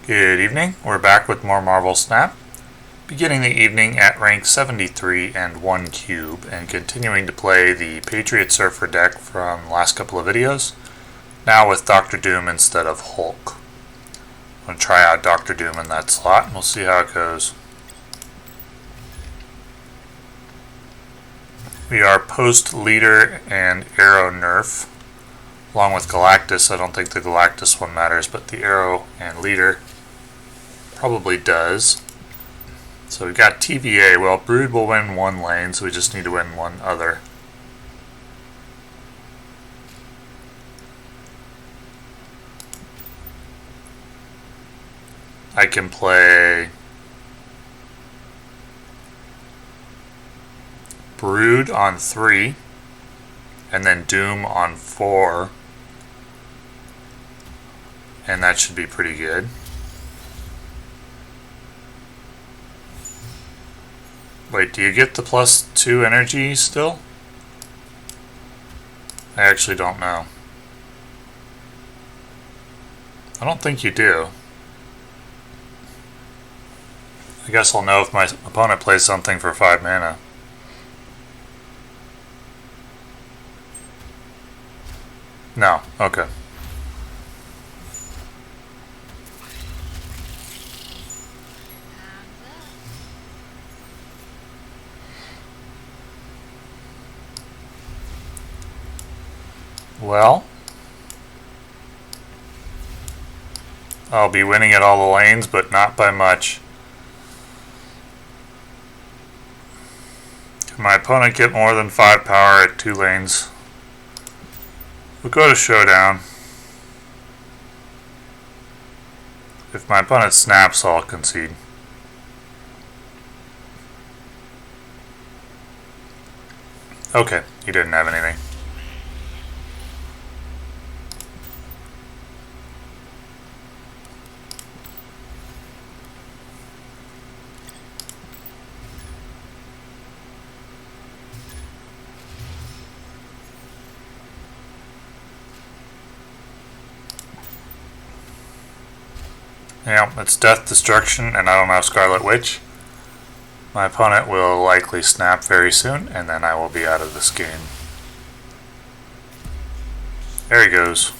Good evening. We're back with more Marvel Snap, beginning the evening at rank 73 and 1 cube, and continuing to play the Patriot Surfer deck from the last couple of videos, now with Doctor Doom instead of Hulk. I'm going to try out Doctor Doom in that slot, and we'll see how it goes. We are post-leader and Arrow nerf, along with Galactus. I don't think the Galactus one matters, but the Arrow and leader probably does. So we've got TVA. Well, Brood will win one lane, so we just need to win one other. I can play Brood on 3, and then Doom on 4, and that should be pretty good. Wait, do you get the +2 energy still? I actually don't know. I don't think you do. I guess I'll know if my opponent plays something for 5 mana. No, okay. Well, I'll be winning at all the lanes, but not by much. Can my opponent get more than 5 power at 2 lanes? We'll go to Showdown. If my opponent snaps, I'll concede. Okay, he didn't have anything. Yeah, it's Death Destruction, and I don't have Scarlet Witch. My opponent will likely snap very soon, and then I will be out of this game. There he goes.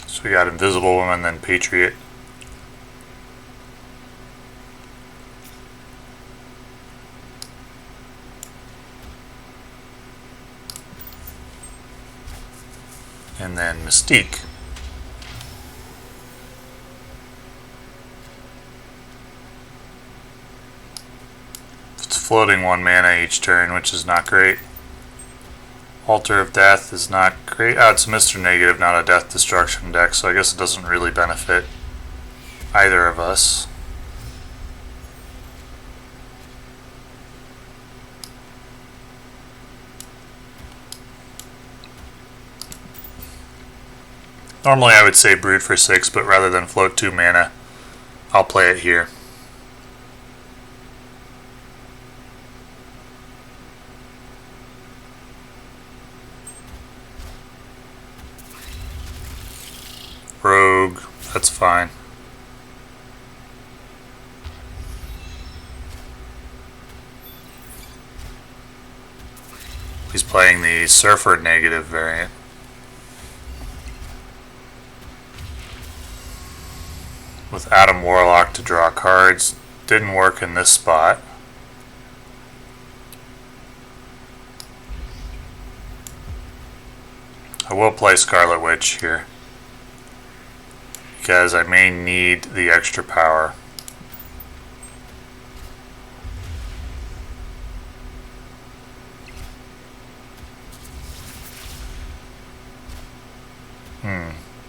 So we got Invisible Woman, then Patriot. And then Mystique. It's floating 1 mana each turn, which is not great. Altar of Death is not great. Oh, it's Mr. Negative, not a Death Destruction deck, so I guess it doesn't really benefit either of us. Normally I would say Brood for 6, but rather than float 2 mana, I'll play it here. Rogue, that's fine. He's playing the Surfer negative variant. With Adam Warlock to draw cards. Didn't work in this spot. I will play Scarlet Witch here, because I may need the extra power.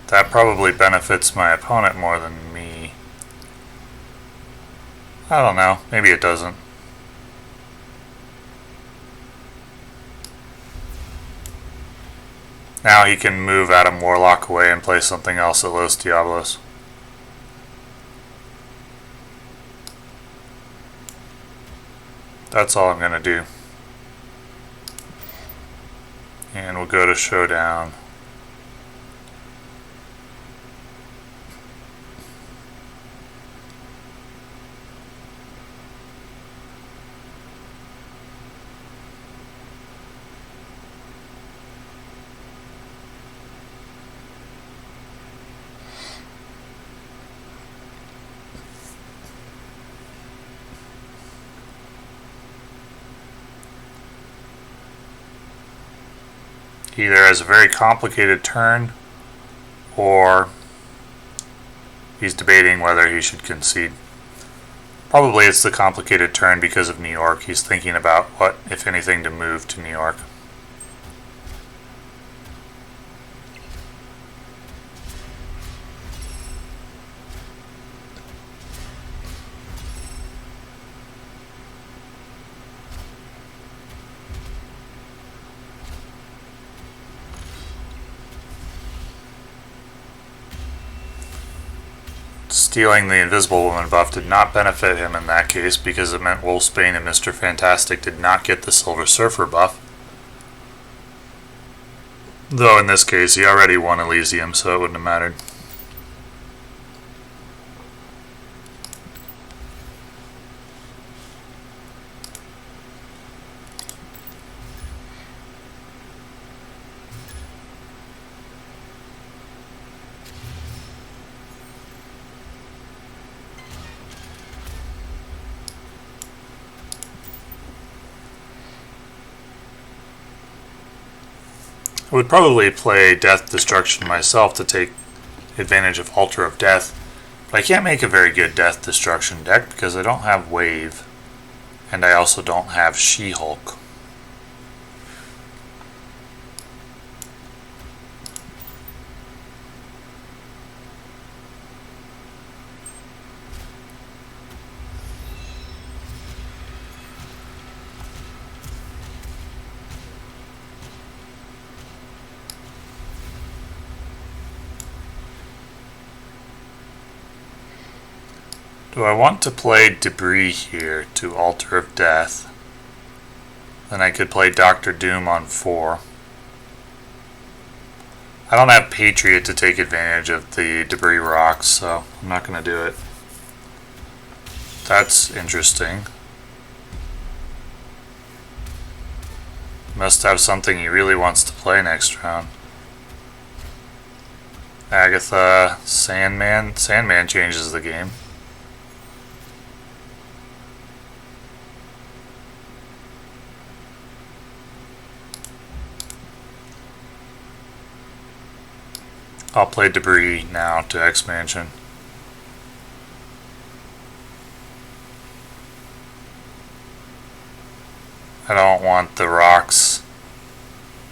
That probably benefits my opponent more than me. I don't know. Maybe it doesn't. Now he can move Adam Warlock away and play something else at Los Diablos. That's all I'm going to do. And we'll go to Showdown. He either has a very complicated turn, or he's debating whether he should concede. Probably it's the complicated turn because of New York. He's thinking about what, if anything, to move to New York. Stealing the Invisible Woman buff did not benefit him in that case because it meant Wolfsbane and Mr. Fantastic did not get the Silver Surfer buff. Though in this case he already won Elysium, so it wouldn't have mattered. I would probably play Death Destruction myself to take advantage of Altar of Death, but I can't make a very good Death Destruction deck because I don't have Wave, and I also don't have She-Hulk. Do I want to play Debris here to Altar of Death? Then I could play Dr. Doom on 4. I don't have Patriot to take advantage of the Debris rocks, so I'm not going to do it. That's interesting. Must have something he really wants to play next round. Agatha, Sandman. Sandman changes the game. I'll play Debris now to Expansion. I don't want the rocks,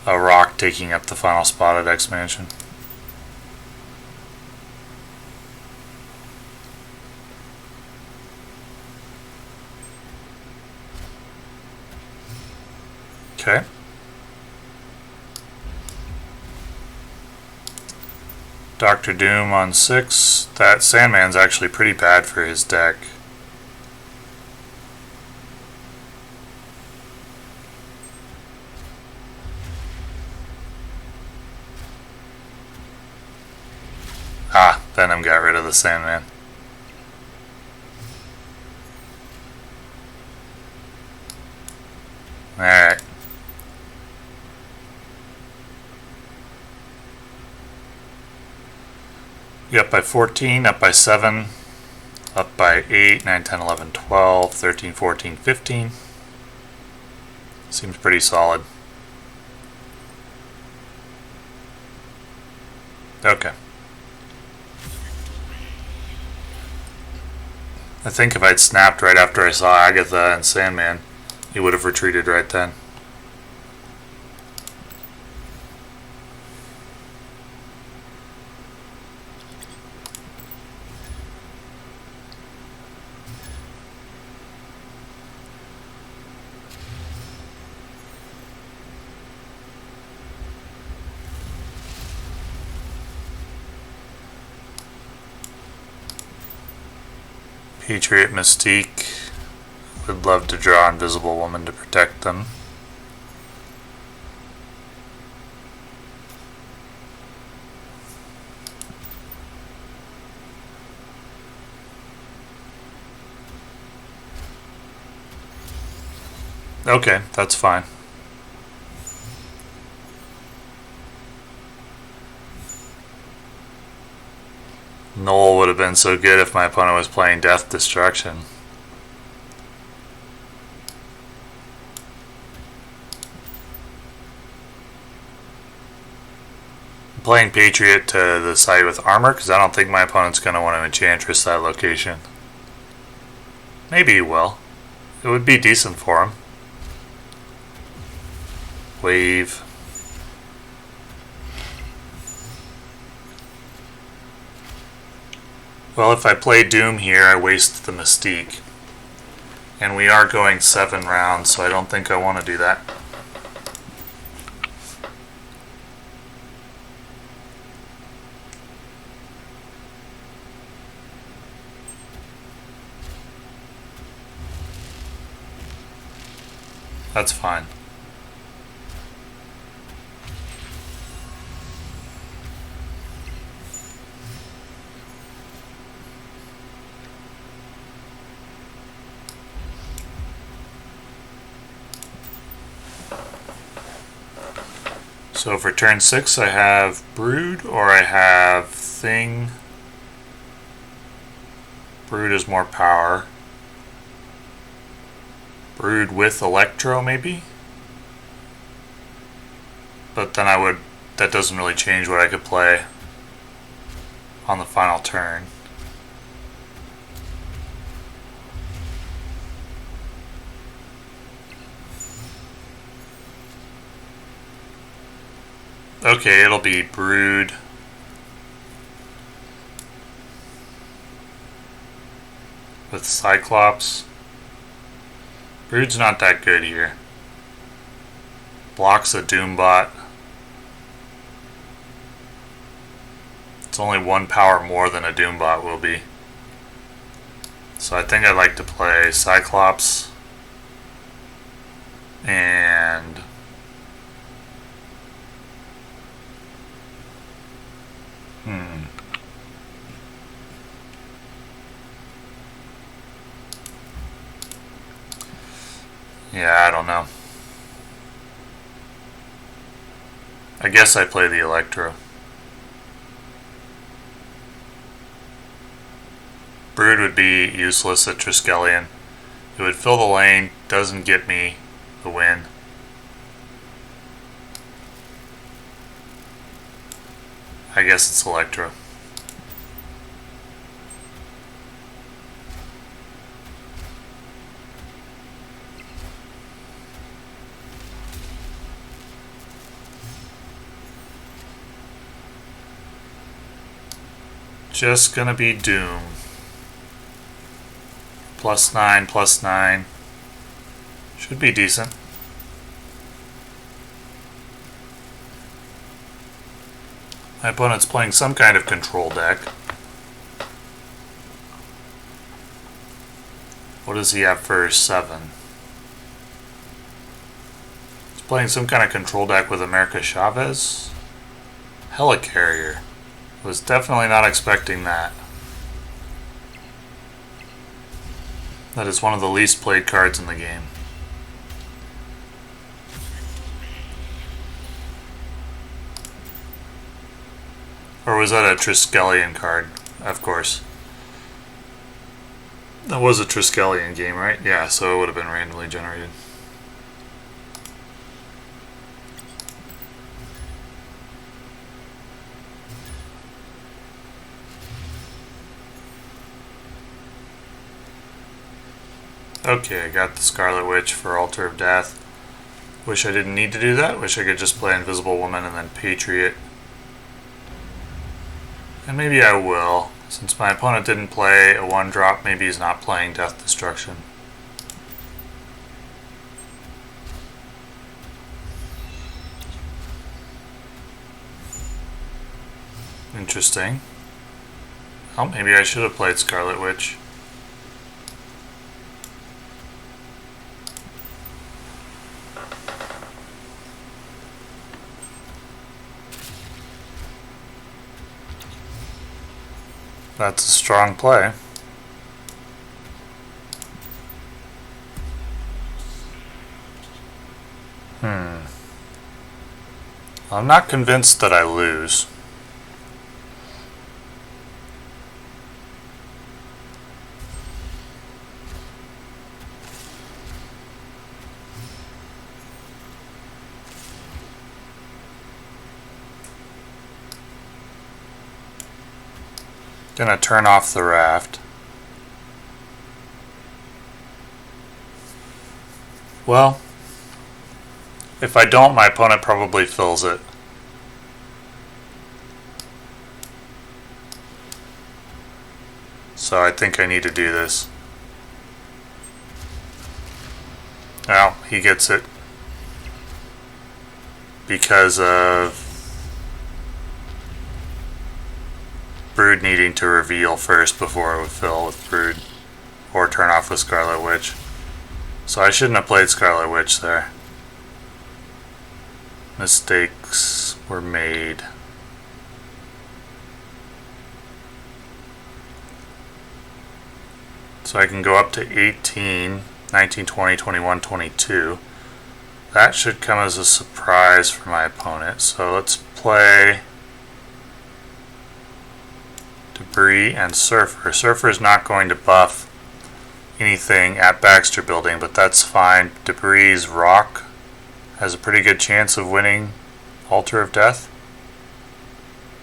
a rock taking up the final spot at Expansion. Okay. Dr. Doom on 6. That Sandman's actually pretty bad for his deck. Ah, Venom got rid of the Sandman. Alright. You up by 14, up by 7, up by 8, 9, 10, 11, 12, 13, 14, 15. Seems pretty solid. Okay. I think if I'd snapped right after I saw Agatha and Sandman, he would have retreated right then. Patriot Mystique would love to draw Invisible Woman to protect them. Okay, that's fine. Null would have been so good if my opponent was playing Death Destruction. I'm playing Patriot to the side with armor because I don't think my opponent's going to want to Enchantress that location. Maybe he will. It would be decent for him. Wave. Well, if I play Doom here, I waste the Mystique. And we are going 7 rounds, so I don't think I want to do that. That's fine. So for turn 6 I have Brood or I have Thing. Brood is more power. Brood with Electro maybe? But then that doesn't really change what I could play on the final turn. Okay, it'll be Brood. With Cyclops. Brood's not that good here. Blocks a Doombot. It's only 1 power more than a Doombot will be. So I think I'd like to play Cyclops. And yeah, I don't know. I guess I play the Electro. Brood would be useless at Triskelion. It would fill the lane, doesn't get me the win. I guess it's Electro. Just gonna be Doom. +9, +9. Should be decent. My opponent's playing some kind of control deck. What does he have for 7? He's playing some kind of control deck with America Chavez. Helicarrier. Was definitely not expecting that. That is one of the least played cards in the game. Or was that a Triskelion card? Of course. That was a Triskelion game, right? Yeah, so it would have been randomly generated. Okay, I got the Scarlet Witch for Altar of Death. Wish I didn't need to do that. Wish I could just play Invisible Woman and then Patriot. And maybe I will. Since my opponent didn't play a 1-drop, maybe he's not playing Death Destruction. Interesting. Well, maybe I should have played Scarlet Witch. That's a strong play. I'm not convinced that I lose. Gonna turn off the raft. Well, if I don't, my opponent probably fills it. So I think I need to do this. Well, he gets it because of Brood needing to reveal first before it would fill with Brood, or turn off with Scarlet Witch. So I shouldn't have played Scarlet Witch there. Mistakes were made. So I can go up to 18, 19, 20, 21, 22. That should come as a surprise for my opponent. So let's play Debris and Surfer. Surfer is not going to buff anything at Baxter Building, but that's fine. Debris' Rock has a pretty good chance of winning Altar of Death.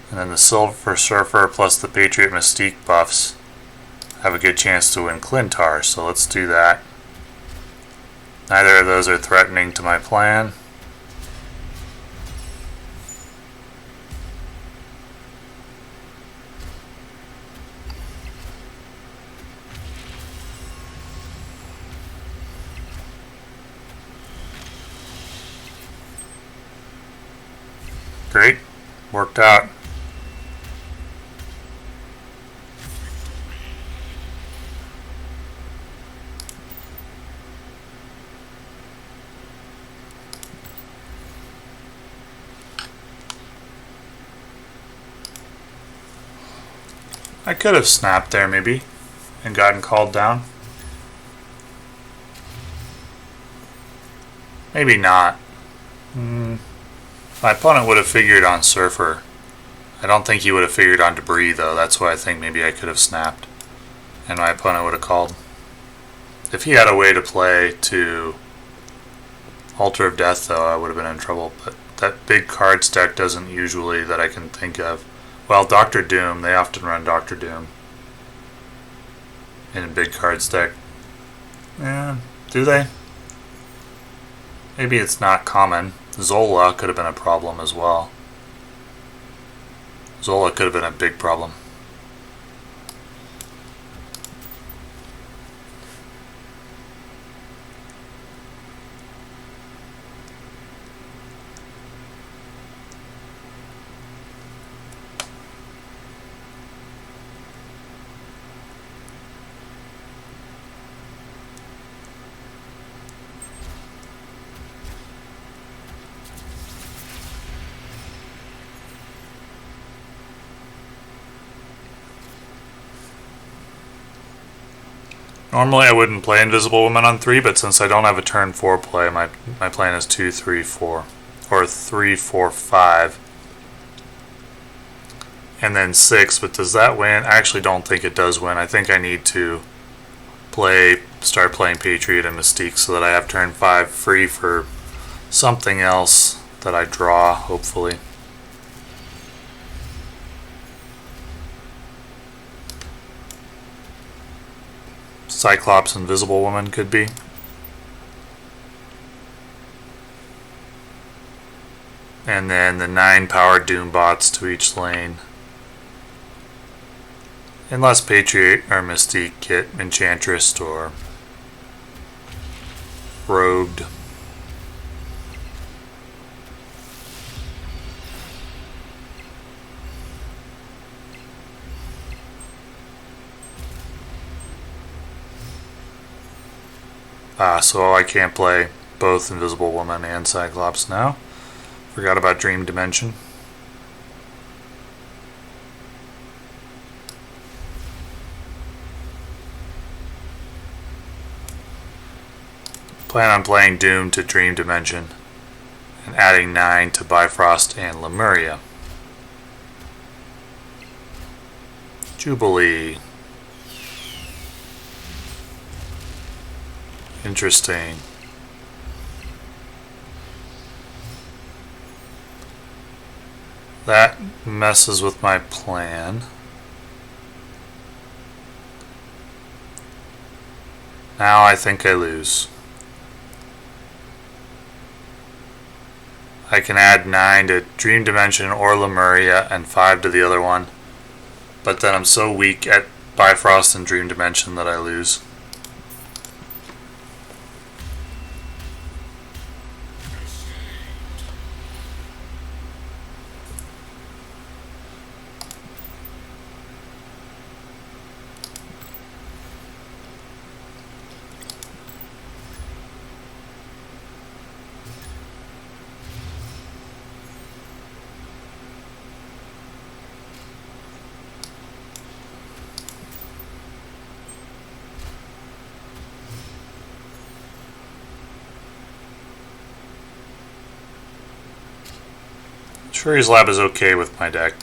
And then the Silver Surfer plus the Patriot Mystique buffs have a good chance to win Clintar, so let's do that. Neither of those are threatening to my plan. Great, worked out. I could have snapped there maybe and gotten called down. Maybe not. My opponent would have figured on Surfer. I don't think he would have figured on Debris though. That's why I think maybe I could have snapped and my opponent would have called. If he had a way to play to Altar of Death though, I would have been in trouble. But that big cards deck doesn't usually, that I can think of. Well, Doctor Doom, they often run Doctor Doom in a big cards deck. Yeah, do they? Maybe it's not common. Zola could have been a problem as well. Zola could have been a big problem. Normally I wouldn't play Invisible Woman on 3, but since I don't have a turn 4 play, my plan is 2, 3, 4. Or 3, 4, 5. And then 6, but does that win? I actually don't think it does win. I think I need to start playing Patriot and Mystique so that I have turn 5 free for something else that I draw, hopefully. Cyclops Invisible Woman could be. And then the 9 power Doom bots to each lane. Unless Patriot or Mystique get Enchantress or Rogued. So I can't play both Invisible Woman and Cyclops now. Forgot about Dream Dimension. Plan on playing Doom to Dream Dimension and adding 9 to Bifrost and Lemuria. Jubilee. Interesting. That messes with my plan. Now I think I lose. I can add 9 to Dream Dimension or Lemuria and 5 to the other one. But then I'm so weak at Bifrost and Dream Dimension that I lose. Shuri's Lab is okay with my deck.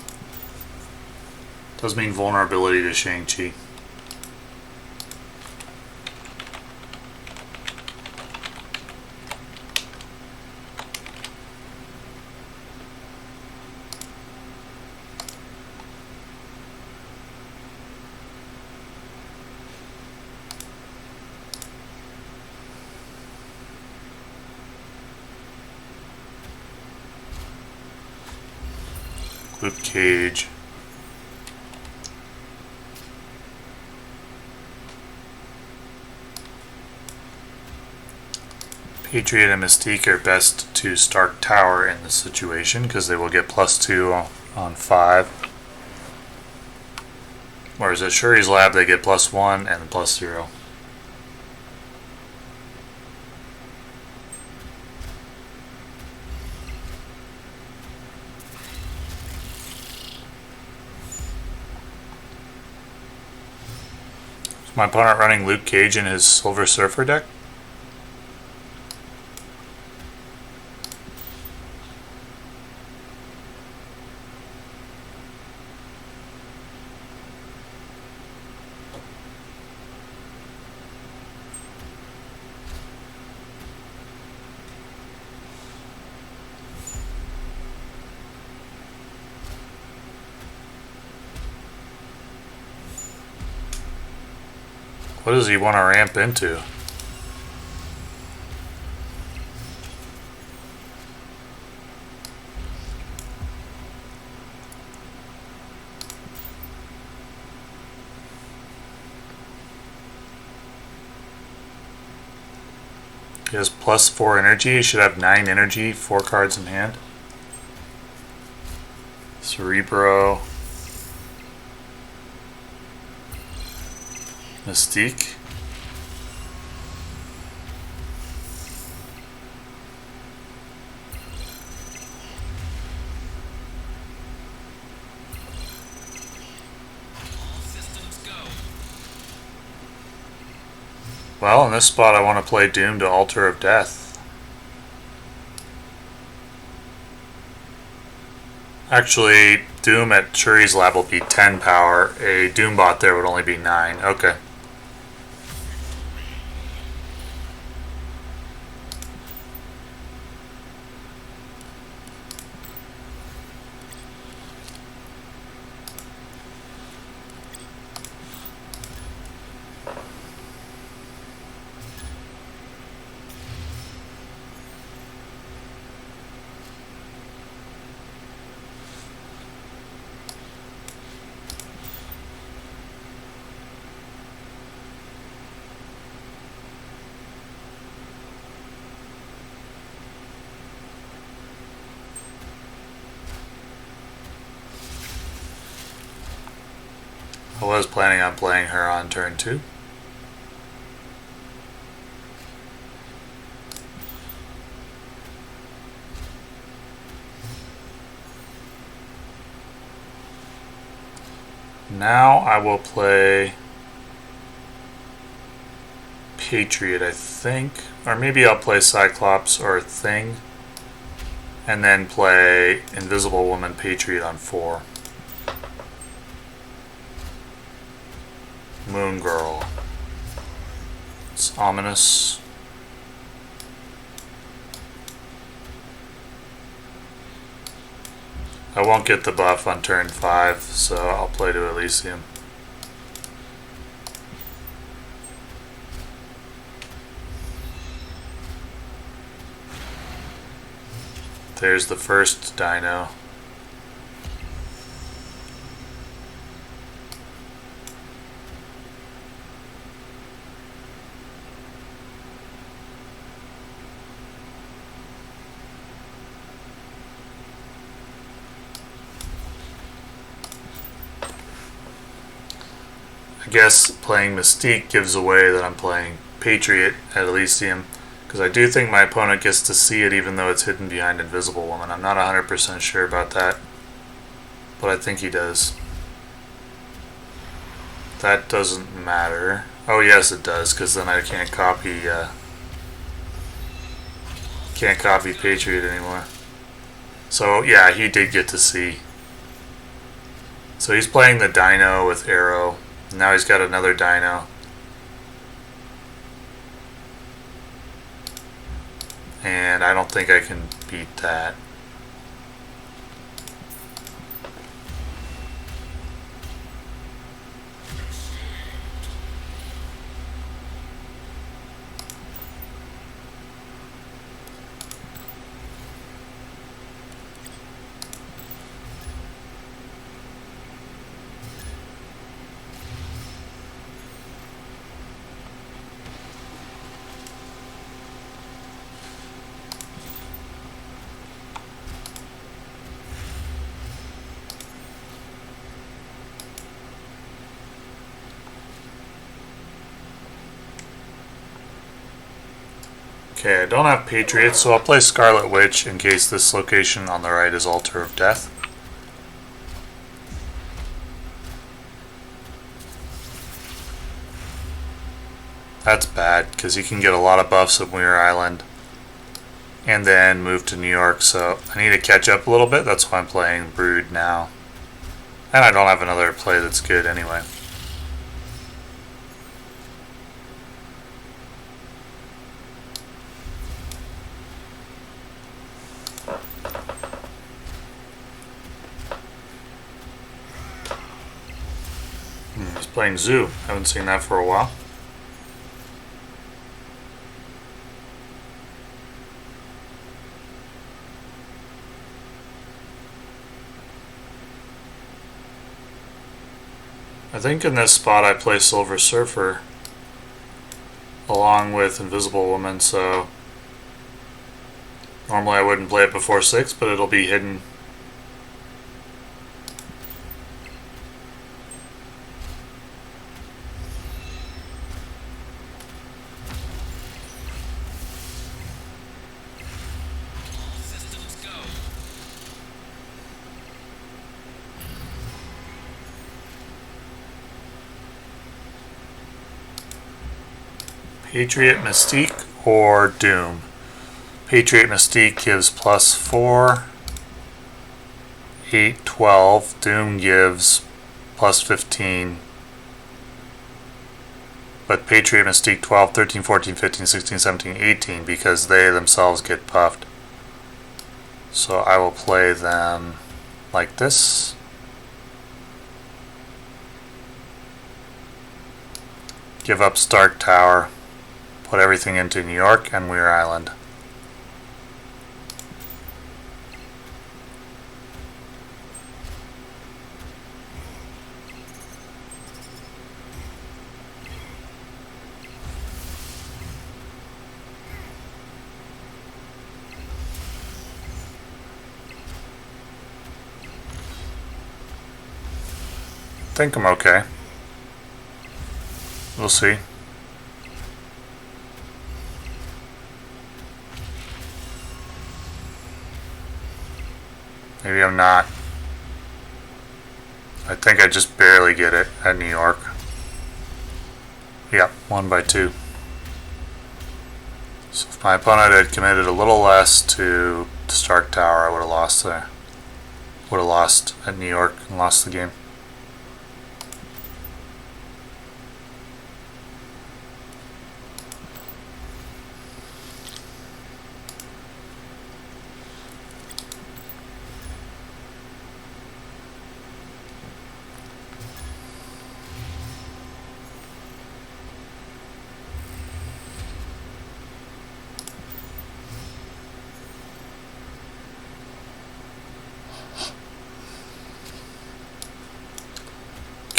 Does mean vulnerability to Shang-Chi. Luke Cage. Patriot and Mystique are best to Stark Tower in this situation because they will get +2 on 5. Whereas at Shuri's Lab they get +1 and +0. My opponent running Luke Cage in his Silver Surfer deck. What does he want to ramp into? He has +4 energy. He should have 9 energy, 4 cards in hand. Cerebro. Mystique. Well, in this spot I want to play Doom to Altar of Death. Actually, Doom at Shuri's Lab will be 10 power. A Doom bot there would only be 9. Okay. I was planning on playing her on turn 2. Now I will play Patriot, I think. Or maybe I'll play Cyclops or Thing. And then play Invisible Woman Patriot on 4. Moon Girl. It's ominous. I won't get the buff on turn 5, so I'll play to Elysium. There's the first dino. I guess playing Mystique gives away that I'm playing Patriot at Elysium, because I do think my opponent gets to see it even though it's hidden behind Invisible Woman. I'm not 100% sure about that, but I think he does. That doesn't matter. Oh yes it does, because then I can't copy Patriot anymore. So yeah, he did get to see. So he's playing the dino with Arrow. Now he's got another dino. And I don't think I can beat that. Okay, I don't have Patriot, so I'll play Scarlet Witch in case this location on the right is Altar of Death. That's bad, because he can get a lot of buffs at Muir Island and then move to New York, so I need to catch up a little bit. That's why I'm playing Brood now. And I don't have another play that's good anyway. He's playing Zoo. Haven't seen that for a while. I think in this spot I play Silver Surfer along with Invisible Woman, so normally I wouldn't play it before 6, but it'll be hidden. Patriot, Mystique, or Doom. Patriot Mystique gives +4, 8, 12. Doom gives +15. But Patriot, Mystique, 12, 13, 14, 15, 16, 17, 18, because they themselves get buffed. So I will play them like this. Give up Stark Tower. Put everything into New York and Muir Island. I think I'm okay. We'll see. Maybe I'm not. I think I just barely get it at New York. Yep, 1 by 2. So if my opponent had committed a little less to Stark Tower, I would have lost there. Would have lost at New York and lost the game.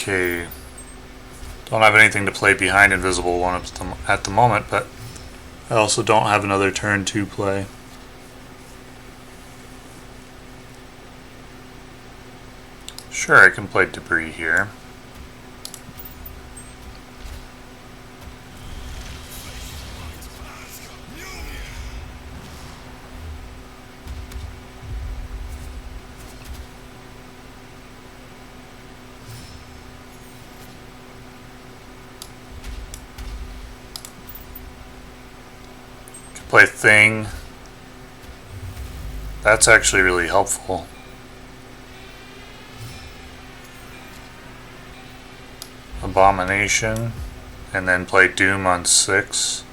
Okay, don't have anything to play behind Invisible One at the moment, but I also don't have another turn to play. Sure, I can play Debris here. Play Thing. That's actually really helpful. Abomination. And then play Doom on 6.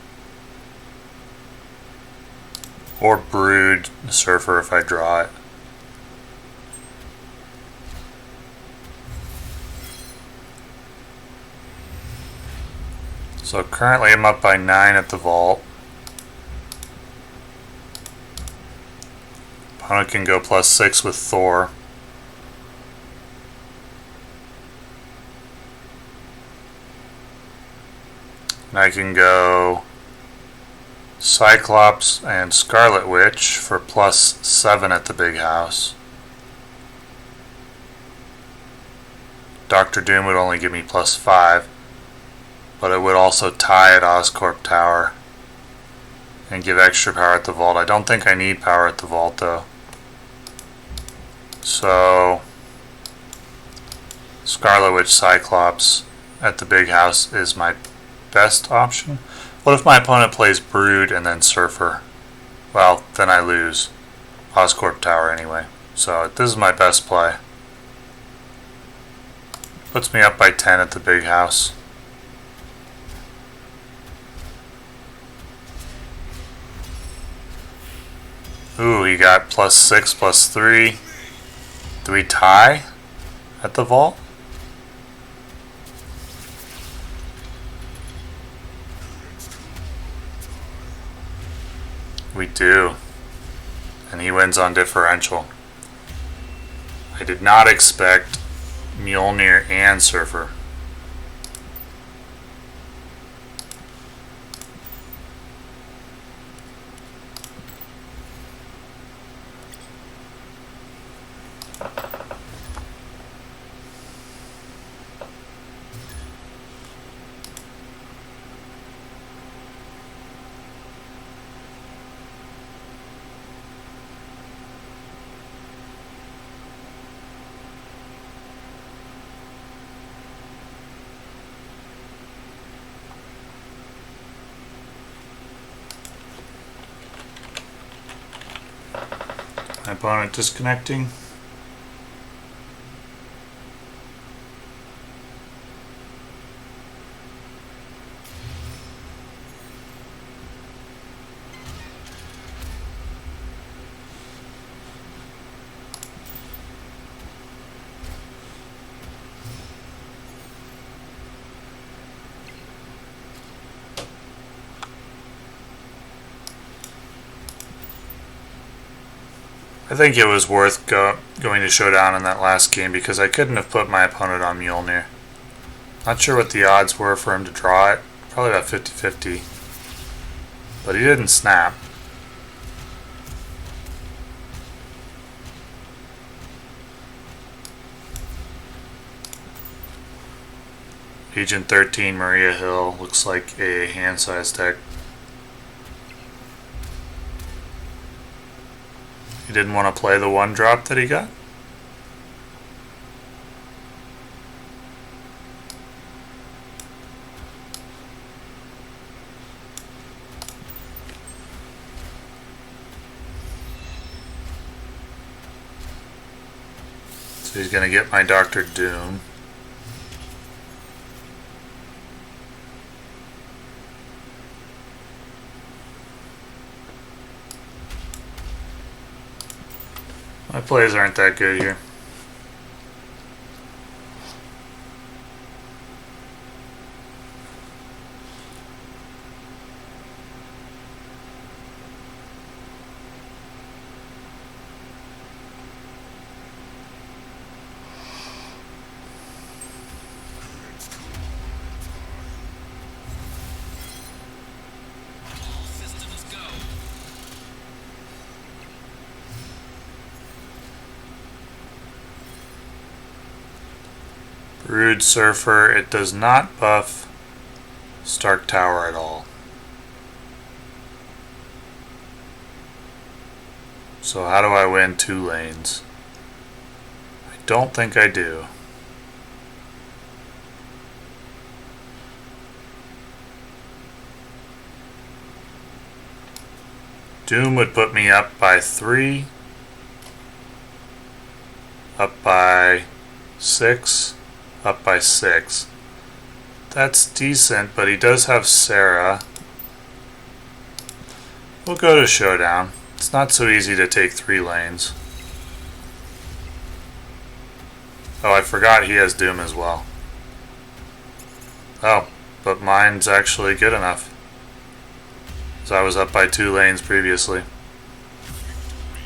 Or Brood Surfer if I draw it. So currently I'm up by 9 at the vault. Opponent can go +6 with Thor. And I can go Cyclops and Scarlet Witch for +7 at the big house. Doctor Doom would only give me +5, but it would also tie at Oscorp Tower and give extra power at the vault. I don't think I need power at the vault though. So Scarlet Witch Cyclops at the big house is my best option. What if my opponent plays Brood and then Surfer? Well, then I lose Oscorp Tower anyway. So this is my best play. Puts me up by 10 at the big house. Ooh, he got +6, +3. Do we tie at the vault? We do. And he wins on differential. I did not expect Mjolnir and Surfer. My opponent disconnecting. I think it was worth going to Showdown in that last game because I couldn't have put my opponent on Mjolnir. Not sure what the odds were for him to draw it. Probably about 50-50. But he didn't snap. Agent 13, Maria Hill. Looks like a hand-sized deck. He didn't want to play the 1-drop that he got. So he's going to get my Dr. Doom. My plays aren't that good here. Brood Surfer, it does not buff Stark Tower at all. So how do I win 2 lanes? I don't think I do. Doom would put me up by 3, up by 6, up by 6. That's decent, but he does have Sarah. We'll go to Showdown. It's not so easy to take 3 lanes. Oh, I forgot he has Doom as well. Oh, but mine's actually good enough. So I was up by 2 lanes previously.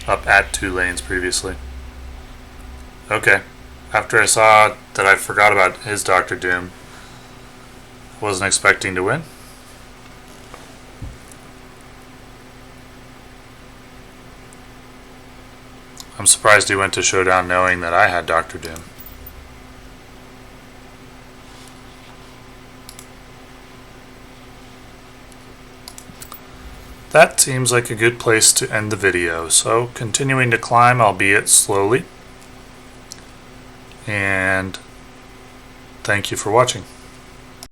Up at 2 lanes previously. Okay. After I saw that I forgot about his Dr. Doom, wasn't expecting to win. I'm surprised he went to Showdown knowing that I had Dr. Doom. That seems like a good place to end the video, so continuing to climb, albeit slowly. And thank you for watching.